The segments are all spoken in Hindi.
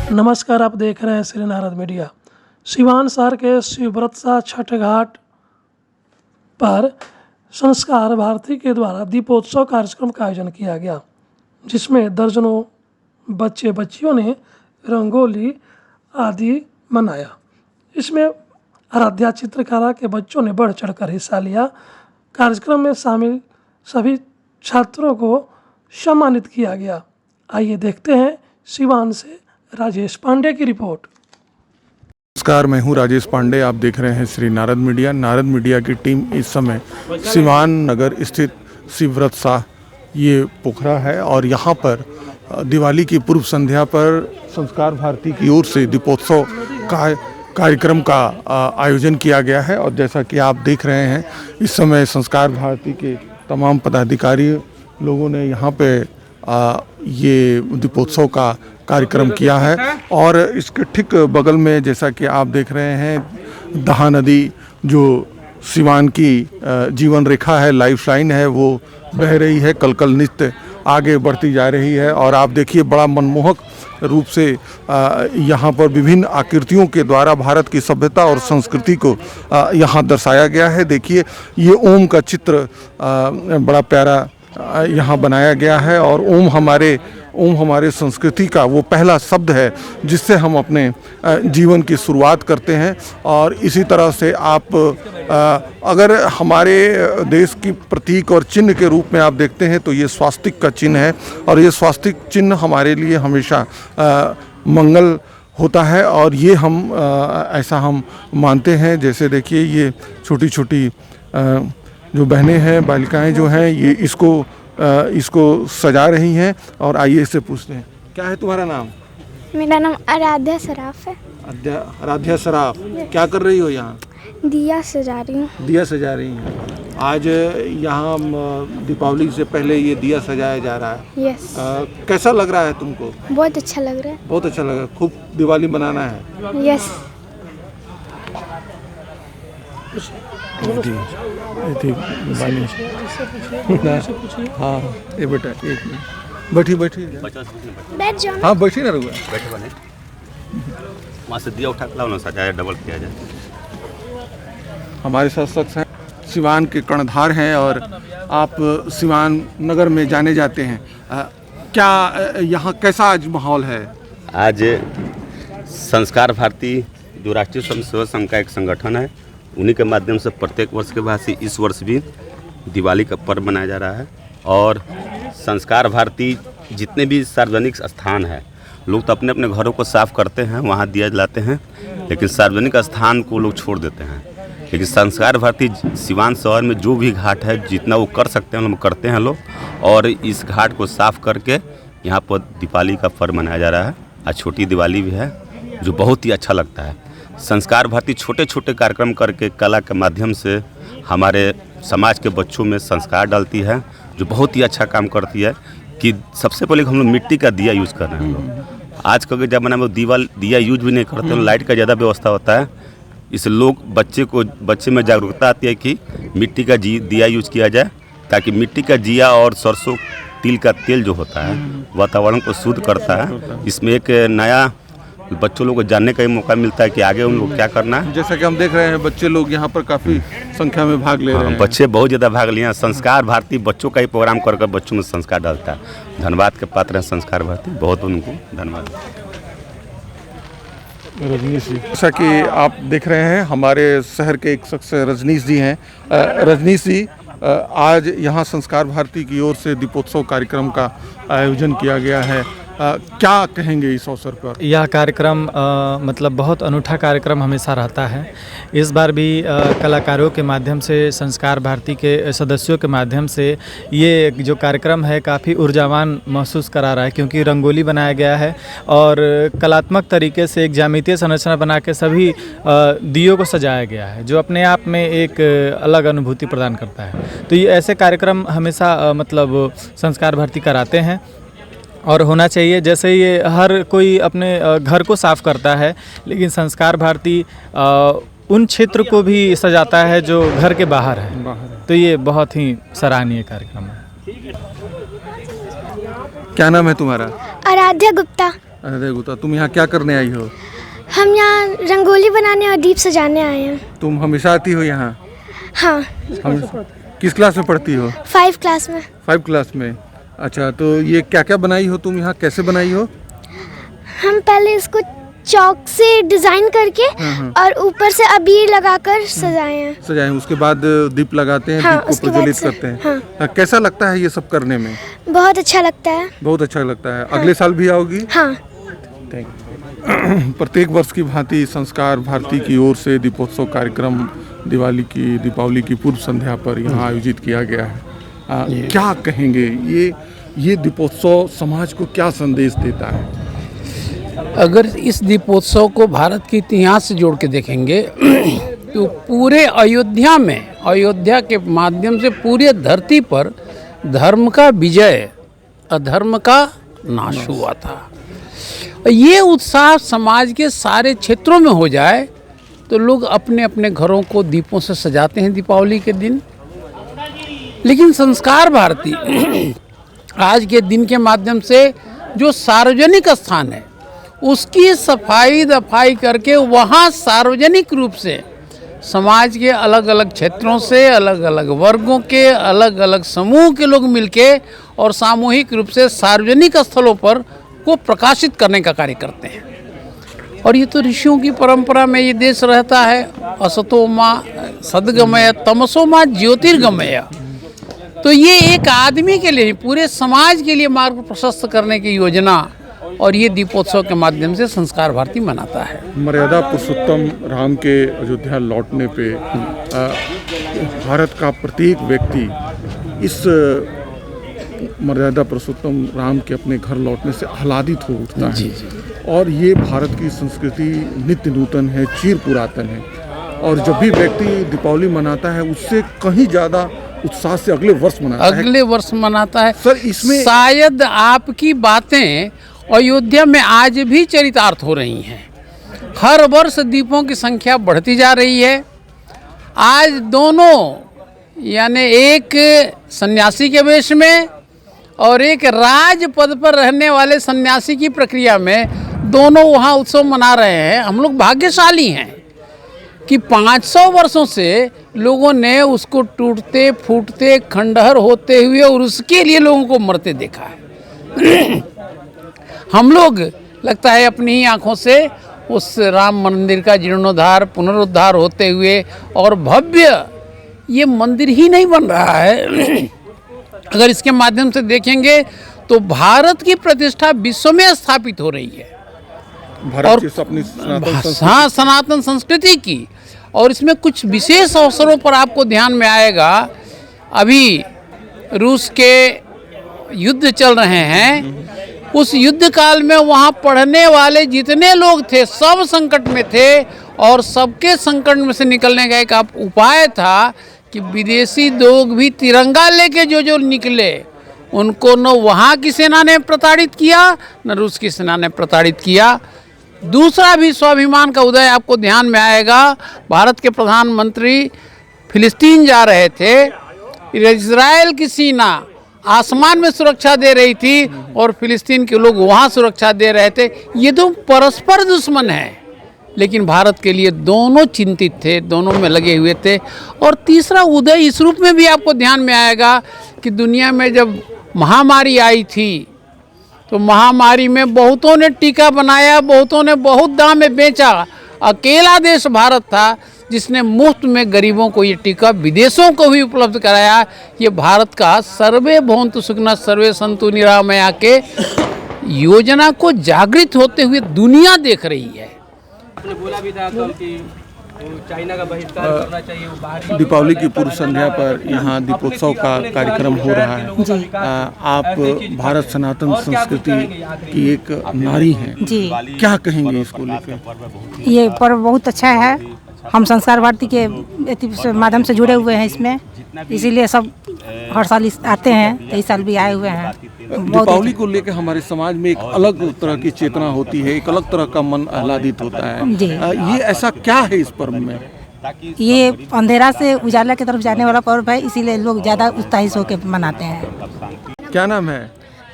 नमस्कार, आप देख रहे हैं श्री नारद मीडिया। सिवान शहर के शिवव्रतसा छठ घाट पर संस्कार भारती के द्वारा दीपोत्सव कार्यक्रम का आयोजन किया गया, जिसमें दर्जनों बच्चे बच्चियों ने रंगोली आदि बनाया। इसमें आराध्या चित्रकला के बच्चों ने बढ़ चढ़कर हिस्सा लिया। कार्यक्रम में शामिल सभी छात्रों को सम्मानित किया गया। आइए देखते हैं सिवान से राजेश पांडे की रिपोर्ट। नमस्कार, मैं हूं राजेश पांडे। आप देख रहे हैं श्री नारद मीडिया। नारद मीडिया की टीम इस समय सिवान नगर स्थित शिवव्रतसा ये पोखरा है और यहाँ पर दिवाली की पूर्व संध्या पर संस्कार भारती की ओर से दीपोत्सव का कार्यक्रम का आयोजन किया गया है। और जैसा कि आप देख रहे हैं, इस समय संस्कार भारती के तमाम पदाधिकारी लोगों ने यहाँ पे ये दीपोत्सव का कार्यक्रम किया है। और इसके ठीक बगल में जैसा कि आप देख रहे हैं, दहा नदी जो सिवान की जीवन रेखा है, लाइफ लाइन है, वो बह रही है, कल नित्य आगे बढ़ती जा रही है। और आप देखिए, बड़ा मनमोहक रूप से यहाँ पर विभिन्न आकृतियों के द्वारा भारत की सभ्यता और संस्कृति को यहाँ दर्शाया गया है। देखिए, ये ओम का चित्र बड़ा प्यारा यहाँ बनाया गया है। और ओम हमारे संस्कृति का वो पहला शब्द है जिससे हम अपने जीवन की शुरुआत करते हैं। और इसी तरह से आप अगर हमारे देश की प्रतीक और चिन्ह के रूप में आप देखते हैं तो ये स्वास्तिक का चिन्ह है। और ये स्वास्तिक चिन्ह हमारे लिए हमेशा मंगल होता है और ये ऐसा हम मानते हैं। जैसे देखिए, ये छोटी छोटी जो बहनें हैं, बालिकाएं जो हैं, ये इसको सजा रही हैं। और आइए इससे पूछते हैं, क्या है तुम्हारा नाम? मेरा नाम आराध्या सराफ है। आराध्या सराफ, क्या कर रही हो यहाँ? दिया सजा रही हूँ। दिया सजा रही हैं। आज यहाँ दीपावली से पहले ये दिया सजाया जा रहा है। यस। कैसा लग रहा है तुमको? बहुत अच्छा लग रहा है। बहुत अच्छा लग रहा है। खूब दिवाली मनाना है। यस। हाँ, ये बेटा एक मिनट बैठी बैठ जाओ। हाँ, बैठी ना रुआ। बैठे बने वहाँ से दिया उठा के लाओ ना, सजाया डबल किया जाए। हमारे साथ शख्स हैं, सिवान के कर्णधार हैं और आप सिवान नगर में जाने जाते हैं। क्या यहाँ कैसा आज माहौल है? आज संस्कार भारती जो राष्ट्रीय स्वयंसेवक संघ का एक संगठन है, उन्हीं के माध्यम से प्रत्येक वर्ष के बाद से इस वर्ष भी दिवाली का पर्व मनाया जा रहा है। और संस्कार भारती जितने भी सार्वजनिक स्थान है, लोग तो अपने अपने घरों को साफ करते हैं, वहाँ दिया जलाते हैं, लेकिन सार्वजनिक स्थान को लोग छोड़ देते हैं। लेकिन संस्कार भारती सिवान शहर में जो भी घाट है, जितना वो कर सकते हैं हम करते हैं लोग। और इस घाट को साफ करके यहाँ पर दीपावली का पर्व मनाया जा रहा है। आज छोटी दिवाली भी है, जो बहुत ही अच्छा लगता है। संस्कार भारती छोटे छोटे कार्यक्रम करके कला के माध्यम से हमारे समाज के बच्चों में संस्कार डालती है, जो बहुत ही अच्छा काम करती है। कि सबसे पहले हम लोग मिट्टी का दिया यूज़ कर रहे हैं। हम लोग आज के ज़माने में दिया यूज भी नहीं करते हैं, लाइट का ज़्यादा व्यवस्था होता है। इस लोग बच्चे में जागरूकता आती है कि मिट्टी का दिया यूज किया जाए, ताकि मिट्टी का दिया और सरसों तिल का तेल जो होता है वातावरण को शुद्ध करता है। इसमें एक नया बच्चों लोगों को जानने का ही मौका मिलता है कि आगे उन लोग क्या करना है। जैसा कि हम देख रहे हैं, बच्चे लोग यहाँ पर काफ़ी संख्या में भाग ले रहे हैं। बच्चे बहुत ज़्यादा भाग लिए हैं। संस्कार भारती बच्चों का ही प्रोग्राम कर बच्चों में संस्कार डालता है। धन्यवाद के पात्र हैं संस्कार भारती, बहुत उनको धन्यवाद। रजनीश जी, जैसा कि आप देख रहे हैं, हमारे शहर के एक शख्स रजनीश जी हैं। रजनीश जी, आज यहाँ संस्कार भारती की ओर से दीपोत्सव कार्यक्रम का आयोजन किया गया है। क्या कहेंगे इस अवसर पर? यह कार्यक्रम मतलब बहुत अनूठा कार्यक्रम हमेशा रहता है। इस बार भी कलाकारों के माध्यम से, संस्कार भारती के सदस्यों के माध्यम से ये जो कार्यक्रम है काफ़ी ऊर्जावान महसूस करा रहा है, क्योंकि रंगोली बनाया गया है और कलात्मक तरीके से एक ज्यामितीय संरचना बना के सभी दियों को सजाया गया है, जो अपने आप में एक अलग अनुभूति प्रदान करता है। तो ये ऐसे कार्यक्रम हमेशा मतलब संस्कार भारती कराते हैं और होना चाहिए। जैसे ये हर कोई अपने घर को साफ करता है, लेकिन संस्कार भारती उन क्षेत्र को भी सजाता है जो घर के बाहर है। तो ये बहुत ही सराहनीय कार्यक्रम है। क्या नाम है तुम्हारा? आराध्या गुप्ता। अच्छा देवगुता, तुम यहाँ क्या करने आई हो? हम यहाँ रंगोली बनाने और दीप सजाने आए हैं। तुम हमेशा आती हो यहाँ? हाँ, किस क्लास में पढ़ती हो? 5 क्लास में। 5 क्लास में। अच्छा, तो ये क्या क्या बनाई हो तुम यहाँ, कैसे बनाई हो? हम पहले इसको चौक से डिजाइन करके और ऊपर से अबीर लगाकर सजाए हैं। सजाए, उसके बाद दीप लगाते हैं, हाँ, दीप को उसके बाद प्रज्वलित से- करते हैं। हाँ, कैसा लगता है ये सब करने में? बहुत अच्छा लगता है। बहुत अच्छा लगता है। अगले साल भी आओगी? हाँ, प्रत्येक वर्ष की भांति संस्कार भारती की ओर से दीपोत्सव कार्यक्रम दीपावली की पूर्व संध्या पर यहाँ आयोजित किया गया है। क्या कहेंगे, ये दीपोत्सव समाज को क्या संदेश देता है? अगर इस दीपोत्सव को भारत के इतिहास से जोड़ के देखेंगे तो पूरे अयोध्या के माध्यम से पूरी धरती पर धर्म का विजय, अधर्म का नाश हुआ था। ये उत्साह समाज के सारे क्षेत्रों में हो जाए तो लोग अपने अपने घरों को दीपों से सजाते हैं दीपावली के दिन। लेकिन संस्कार भारती आज के दिन के माध्यम से जो सार्वजनिक स्थान है उसकी सफाई दफाई करके वहाँ सार्वजनिक रूप से समाज के अलग अलग क्षेत्रों से, अलग अलग वर्गों के, अलग अलग समूह के लोग मिलके और सामूहिक रूप से सार्वजनिक स्थलों पर को प्रकाशित करने का कार्य करते हैं। और ये तो ऋषियों की परंपरा में ये देश रहता है। असतो माँ सद्गमय, तमसो माँ ज्योतिर्गमय। तो ये एक आदमी के लिए, पूरे समाज के लिए मार्ग प्रशस्त करने की योजना और ये दीपोत्सव के माध्यम से संस्कार भारती मनाता है। मर्यादा पुरुषोत्तम राम के अयोध्या लौटने पे भारत का प्रत्येक व्यक्ति इस मर्यादा पुरुषोत्तम राम के अपने घर लौटने से आह्लादित हो उठता है। और ये भारत की संस्कृति नित्य नूतन है, चिर पुरातन है। और जब भी व्यक्ति दीपावली मनाता है उससे कहीं ज़्यादा उत्साह से अगले वर्ष मनाता है। सर, इसमें शायद आपकी बातें अयोध्या में आज भी चरितार्थ हो रही हैं। हर वर्ष दीपों की संख्या बढ़ती जा रही है। आज दोनों, यानी एक सन्यासी के वेश में और एक राज पद पर रहने वाले सन्यासी की प्रक्रिया में, दोनों वहाँ उत्सव मना रहे हैं। हम लोग भाग्यशाली हैं कि 500 वर्षों से लोगों ने उसको टूटते फूटते खंडहर होते हुए और उसके लिए लोगों को मरते देखा है। हम लोग लगता है अपनी ही आँखों से उस राम मंदिर का जीर्णोद्धार पुनरुद्धार होते हुए, और भव्य ये मंदिर ही नहीं बन रहा है। अगर इसके माध्यम से देखेंगे तो भारत की प्रतिष्ठा विश्व में स्थापित हो रही है। भारत की अपनी सनातन संस्कृति की। और इसमें कुछ विशेष अवसरों पर आपको ध्यान में आएगा, अभी रूस के युद्ध चल रहे हैं। उस युद्ध काल में वहाँ पढ़ने वाले जितने लोग थे सब संकट में थे, और सबके संकट में से निकलने का एक उपाय था कि विदेशी लोग भी तिरंगा लेके जो निकले उनको न वहाँ की सेना ने प्रताड़ित किया न रूस की सेना ने प्रताड़ित किया। दूसरा भी स्वाभिमान का उदय आपको ध्यान में आएगा। भारत के प्रधानमंत्री फिलिस्तीन जा रहे थे, इजराइल की सेना आसमान में सुरक्षा दे रही थी और फिलिस्तीन के लोग वहाँ सुरक्षा दे रहे थे। ये दो परस्पर दुश्मन हैं, लेकिन भारत के लिए दोनों चिंतित थे, दोनों में लगे हुए थे। और तीसरा उदय इस रूप में भी आपको ध्यान में आएगा कि दुनिया में जब महामारी आई थी तो महामारी में बहुतों ने टीका बनाया, बहुतों ने बहुत दाम में बेचा। अकेला देश भारत था जिसने मुफ्त में गरीबों को ये टीका विदेशों को भी उपलब्ध कराया। ये भारत का सर्वे भवन्तु सुखिनः सर्वे सन्तु निरामया के योजना को जागृत होते हुए दुनिया देख रही है। आपने बोला भी था कल कि चाइना का बहिष्कार करना चाहिए, वो बाहर। दीपावली की पूर्व संध्या पर यहाँ दीपोत्सव का कार्यक्रम हो रहा है। आप भारत सनातन संस्कृति की एक नारी हैं जी, क्या कहेंगे इसको लेकर? ये पर्व बहुत अच्छा है। हम संस्कार भारती के माध्यम से जुड़े हुए हैं इसमें, इसीलिए सब हर साल आते हैं। तो इस साल भी आए हुए हैं। दीपावली को लेकर हमारे समाज में एक अलग तरह की चेतना होती है, एक अलग तरह का मन आह्लादित होता है। जी। ये ऐसा क्या है इस पर्व में? ये अंधेरा से उजाला की तरफ जाने वाला पर्व है, इसीलिए लोग ज़्यादा उत्साहित होकर मनाते हैं। क्या नाम है?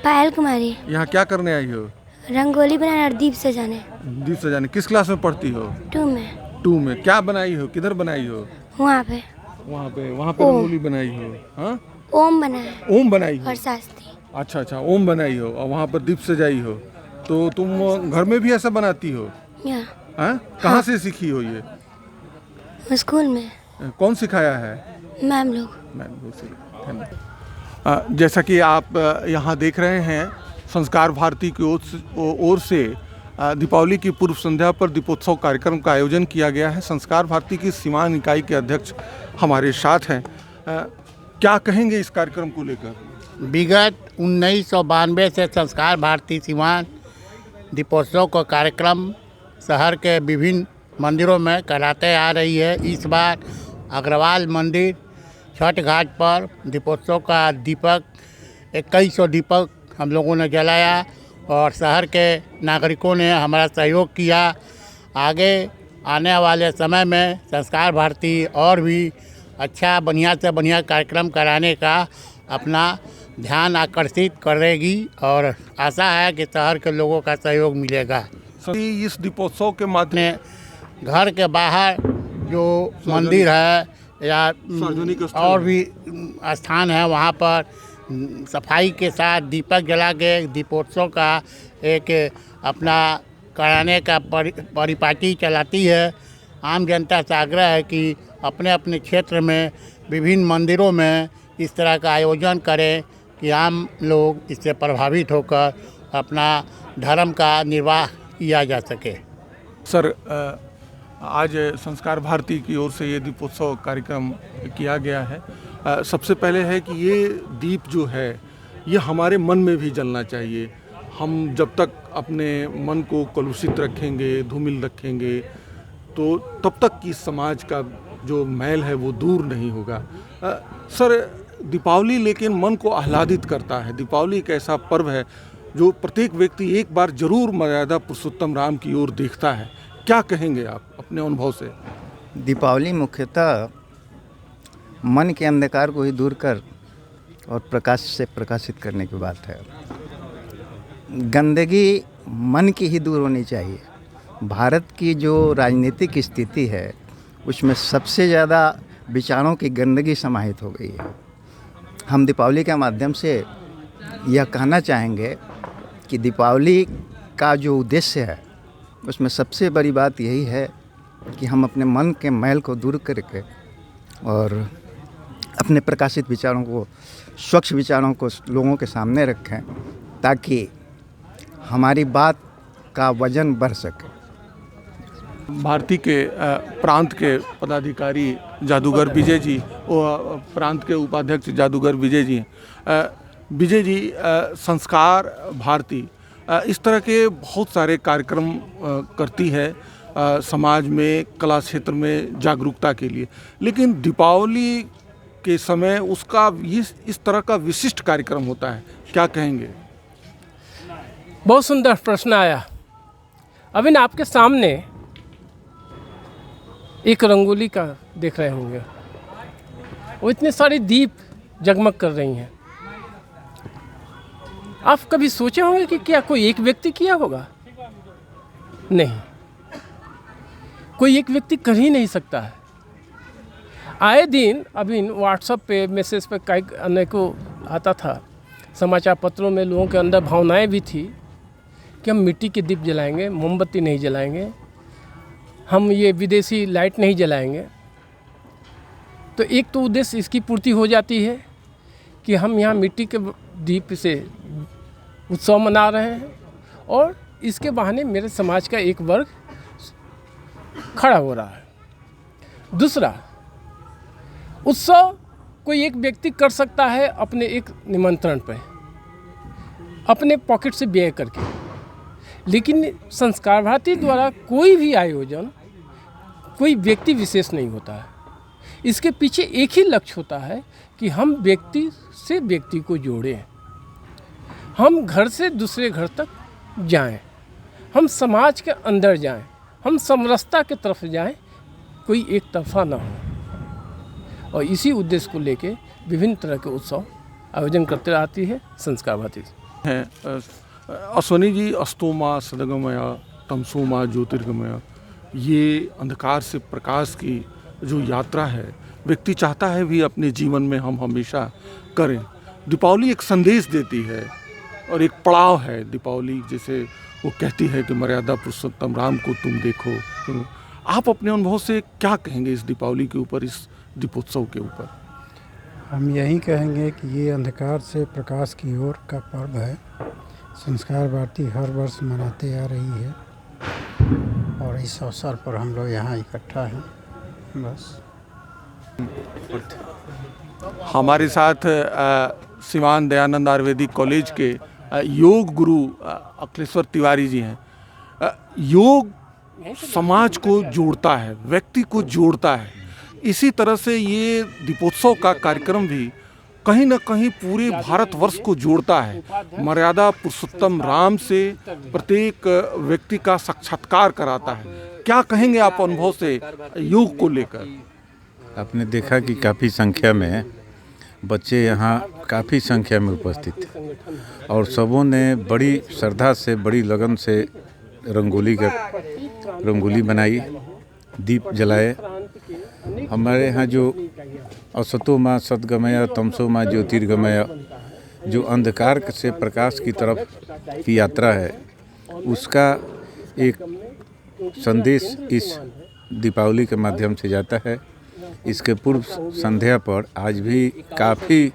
पायल कुमारी। यहाँ क्या करने आई हो? रंगोली बनाना और दीप सजाने। दीप सजाने। किस क्लास में पढ़ती हो? 2 में। 2 में। क्या बनाई हो? किधर बनाई हो? वहाँ पे वहाँ पे रंगोली बनाई हो? हाँ, ओम बनाया ओम बनाई हो? और शास्त्री। अच्छा, ओम बनाई हो और वहाँ पर दीप सजाई हो। तो तुम घर में भी ऐसा बनाती हो? यहाँ हाँ? कहाँ से सीखी हो ये? स्कूल में कौन सिखाया है? मैम लोग। धन्यवाद। जैसा कि आप यहाँ देख रहे हैं, संस्कार भारती की ओर से दीपावली की पूर्व संध्या पर दीपोत्सव कार्यक्रम का आयोजन किया गया है। संस्कार भारती की सीवान इकाई के अध्यक्ष हमारे साथ हैं। क्या कहेंगे इस कार्यक्रम को लेकर? विगत 1992 से संस्कार भारती सीवान दीपोत्सव का कार्यक्रम शहर के विभिन्न मंदिरों में कराते आ रही है। इस बार अग्रवाल मंदिर छठ घाट पर दीपोत्सव का दीपक 2100 दीपक हम लोगों ने जलाया और शहर के नागरिकों ने हमारा सहयोग किया। आगे आने वाले समय में संस्कार भारती और भी अच्छा बढ़िया से बढ़िया कार्यक्रम कराने का अपना ध्यान आकर्षित करेगी और आशा है कि शहर के लोगों का सहयोग मिलेगा। इस दीपोत्सव के माध्यम घर के बाहर जो मंदिर है या और भी स्थान है, वहाँ पर सफाई के साथ दीपक जला के दीपोत्सव का एक अपना कराने का परिपाटी चलाती है। आम जनता से आग्रह है कि अपने अपने क्षेत्र में विभिन्न मंदिरों में इस तरह का आयोजन करें कि आम लोग इससे प्रभावित होकर अपना धर्म का निर्वाह किया जा सके। सर, आज संस्कार भारती की ओर से ये दीपोत्सव कार्यक्रम किया गया है। सबसे पहले है कि ये दीप जो है ये हमारे मन में भी जलना चाहिए। हम जब तक अपने मन को कलुषित रखेंगे, धूमिल रखेंगे, तो तब तक कि समाज का जो मैल है वो दूर नहीं होगा। सर, दीपावली लेकिन मन को आह्लादित करता है। दीपावली एक ऐसा पर्व है जो प्रत्येक व्यक्ति एक बार जरूर मर्यादा पुरुषोत्तम राम की ओर देखता है। क्या कहेंगे आप अपने अनुभव से? दीपावली मुख्यतः मन के अंधकार को ही दूर कर और प्रकाश से प्रकाशित करने की बात है। गंदगी मन की ही दूर होनी चाहिए। भारत की जो राजनीतिक स्थिति है उसमें सबसे ज़्यादा विचारों की गंदगी समाहित हो गई है। हम दीपावली के माध्यम से यह कहना चाहेंगे कि दीपावली का जो उद्देश्य है उसमें सबसे बड़ी बात यही है कि हम अपने मन के मैल को दूर करके और अपने प्रकाशित विचारों को, स्वच्छ विचारों को लोगों के सामने रखें ताकि हमारी बात का वजन बढ़ सके। भारती के प्रांत के पदाधिकारी जादूगर विजय जी और प्रांत के उपाध्यक्ष जादूगर विजय जी, विजय जी, संस्कार भारती इस तरह के बहुत सारे कार्यक्रम करती है समाज में, कला क्षेत्र में जागरूकता के लिए, लेकिन दीपावली के समय उसका इस तरह का विशिष्ट कार्यक्रम होता है। क्या कहेंगे? बहुत सुंदर प्रश्न आया। अभी आपके सामने एक रंगोली का देख रहे होंगे, वो इतने सारे दीप जगमग कर रही हैं। आप कभी सोचे होंगे कि क्या कोई एक व्यक्ति किया होगा? नहीं, कोई एक व्यक्ति कर ही नहीं सकता है। आए दिन अभी व्हाट्सएप पे, मैसेज पे कई अनेकों आता था, समाचार पत्रों में लोगों के अंदर भावनाएं भी थी कि हम मिट्टी के दीप जलाएंगे, मोमबत्ती नहीं जलाएंगे, हम ये विदेशी लाइट नहीं जलाएंगे। तो एक तो उद्देश्य इसकी पूर्ति हो जाती है कि हम यहाँ मिट्टी के दीप से उत्सव मना रहे हैं और इसके बहाने मेरे समाज का एक वर्ग खड़ा हो रहा है। दूसरा, उत्सव कोई एक व्यक्ति कर सकता है अपने एक निमंत्रण पर, अपने पॉकेट से व्यय करके, लेकिन संस्कार भारती द्वारा कोई भी आयोजन कोई व्यक्ति विशेष नहीं होता है। इसके पीछे एक ही लक्ष्य होता है कि हम व्यक्ति से व्यक्ति को जोड़ें, हम घर से दूसरे घर तक जाएं, हम समाज के अंदर जाएं, हम समरसता की तरफ जाएं, कोई एक तरफा ना हो। और इसी उद्देश्य को लेके विभिन्न तरह के उत्सव आयोजन करते रहती है संस्कार भारती। अश्वनी जी, अस्तोमा सदगमया तमसोमा ज्योतिर्गमया, ये अंधकार से प्रकाश की जो यात्रा है व्यक्ति चाहता है भी अपने जीवन में हम हमेशा करें। दीपावली एक संदेश देती है और एक पड़ाव है। दीपावली जैसे वो कहती है कि मर्यादा पुरुषोत्तम राम को तुम देखो। तो आप अपने अनुभव से क्या कहेंगे इस दीपावली के ऊपर, इस दीपोत्सव के ऊपर? हम यही कहेंगे कि ये अंधकार से प्रकाश की ओर का पर्व है। संस्कार भारती हर वर्ष मनाते आ रही है और इस अवसर पर हम लोग यहाँ इकट्ठा हैं। बस हमारे साथ सिवान दयानंद आयुर्वेदिक कॉलेज के योग गुरु अखिलेश्वर तिवारी जी हैं। योग समाज को जोड़ता है, व्यक्ति को जोड़ता है। इसी तरह से ये दीपोत्सव का कार्यक्रम भी कहीं न कहीं पूरे भारतवर्ष को जोड़ता है। मर्यादा पुरुषोत्तम राम से प्रत्येक व्यक्ति का साक्षात्कार कराता है। क्या कहेंगे आप अनुभव से योग को लेकर? आपने देखा कि काफ़ी संख्या में बच्चे यहाँ काफ़ी संख्या में उपस्थित थे और सबों ने बड़ी श्रद्धा से, बड़ी लगन से रंगोली बनाई, दीप जलाए। हमारे यहाँ जो असतो माँ सद्गमया तमसो माँ ज्योतिर्गमया, जो अंधकार से प्रकाश की तरफ की यात्रा है, उसका एक संदेश इस दीपावली के माध्यम से जाता है। इसके पूर्व संध्या पर आज भी काफ़ी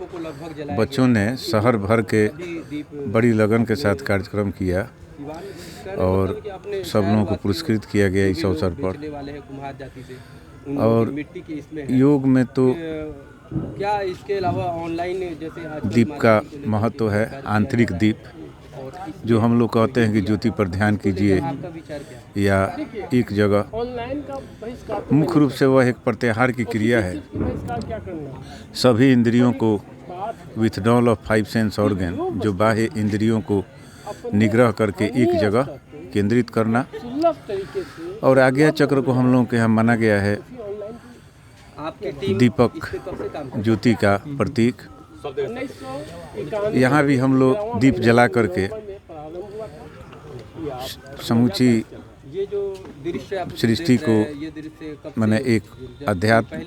बच्चों ने शहर भर के बड़ी लगन के साथ कार्यक्रम किया और सब लोगों को पुरस्कृत किया गया इस अवसर पर। और योग में तो क्या इसके अलावा ऑनलाइन जैसे दीप का महत्व है। आंतरिक दीप, जो हम लोग कहते हैं कि ज्योति पर ध्यान कीजिए, या एक जगह मुख्य रूप से वह एक प्रत्याहार की क्रिया है। सभी इंद्रियों को विथड्रॉल ऑफ 5 सेंस ऑर्गन, जो बाह्य इंद्रियों को निग्रह करके एक जगह केंद्रित करना। और आज्ञा चक्र को हम लोगों के यहाँ माना गया है दीपक, ज्योति का प्रतीक। यहाँ भी हम लोग दीप जला करके समूची सृष्टि को मैंने एक अध्यात्म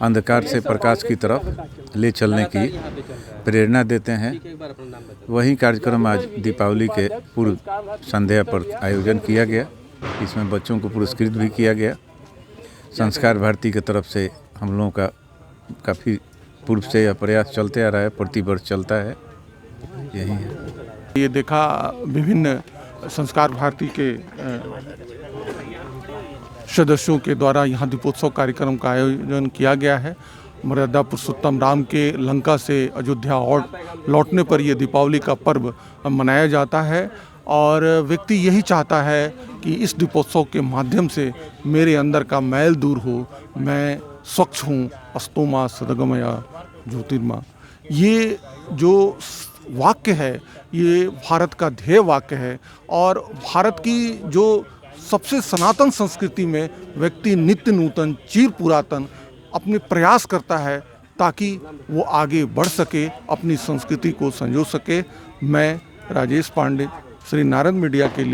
अंधकार से प्रकाश की तरफ ले चलने की प्रेरणा देते हैं। वही कार्यक्रम आज दीपावली के पूर्व संध्या पर आयोजन किया गया। इसमें बच्चों को पुरस्कृत भी किया गया। संस्कार भारती की तरफ से हम लोगों का काफ़ी पूर्व से यह प्रयास चलते आ रहा है, प्रतिवर्ष चलता है। यही है। ये देखा विभिन्न संस्कार भारती के सदस्यों के द्वारा यहाँ दीपोत्सव कार्यक्रम का आयोजन किया गया है। मर्यादा पुरुषोत्तम राम के लंका से अयोध्या और लौटने पर यह दीपावली का पर्व मनाया जाता है और व्यक्ति यही चाहता है कि इस दीपोत्सव के माध्यम से मेरे अंदर का मैल दूर हो, मैं स्वच्छ हूँ। अस्तोमा सदगमया ज्योतिर्मा, ये जो वाक्य है ये भारत का ध्येय वाक्य है और भारत की जो सबसे सनातन संस्कृति में व्यक्ति नित्य नूतन, चिर पुरातन अपने प्रयास करता है ताकि वो आगे बढ़ सके, अपनी संस्कृति को संजो सके। मैं राजेश पांडे, श्री नारद मीडिया के लिए।